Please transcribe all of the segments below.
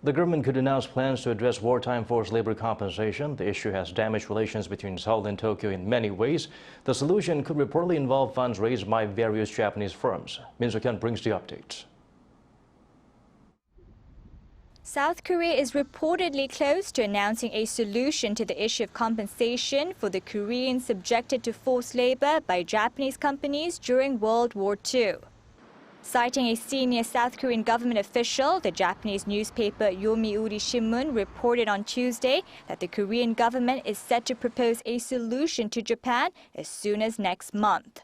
The government could announce plans to address wartime forced labor compensation. The issue has damaged relations between Seoul and Tokyo in many ways. The solution could reportedly involve funds raised by various Japanese firms. Suk-hyen brings the updates. South Korea is reportedly close to announcing a solution to the issue of compensation for the Koreans subjected to forced labor by Japanese companies during World War II. Citing a senior South Korean government official, the Japanese newspaper Yomiuri Shimbun reported on Tuesday that the Korean government is set to propose a solution to Japan as soon as next month.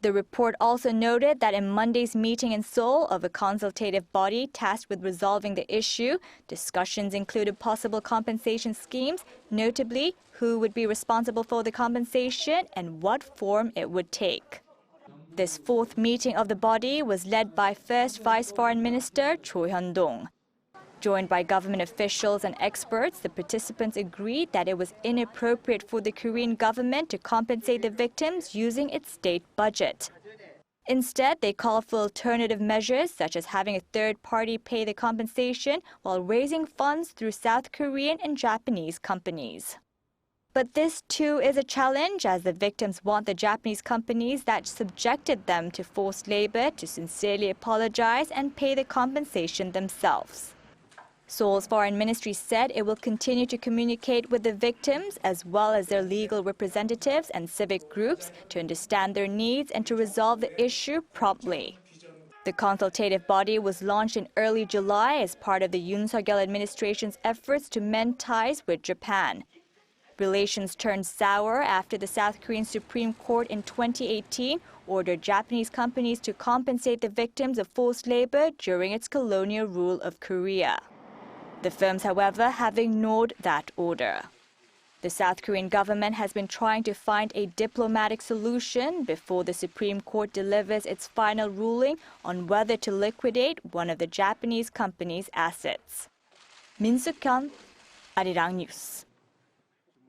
The report also noted that in Monday's meeting in Seoul of a consultative body tasked with resolving the issue, discussions included possible compensation schemes, notably who would be responsible for the compensation and what form it would take. This fourth meeting of the body was led by First Vice Foreign Minister Cho Hyun-dong. Joined by government officials and experts, the participants agreed that it was inappropriate for the Korean government to compensate the victims using its state budget. Instead, they called for alternative measures such as having a third party pay the compensation while raising funds through South Korean and Japanese companies. But this too is a challenge, as the victims want the Japanese companies that subjected them to forced labor to sincerely apologize and pay the compensation themselves. Seoul's foreign ministry said it will continue to communicate with the victims as well as their legal representatives and civic groups to understand their needs and to resolve the issue promptly. The consultative body was launched in early July as part of the Yoon Suk-yeol administration's efforts to mend ties with Japan. Relations turned sour after the South Korean Supreme Court in 2018 ordered Japanese companies to compensate the victims of forced labor during its colonial rule of Korea. The firms, however, have ignored that order. The South Korean government has been trying to find a diplomatic solution before the Supreme Court delivers its final ruling on whether to liquidate one of the Japanese company's assets. Suk-hyen, Arirang News.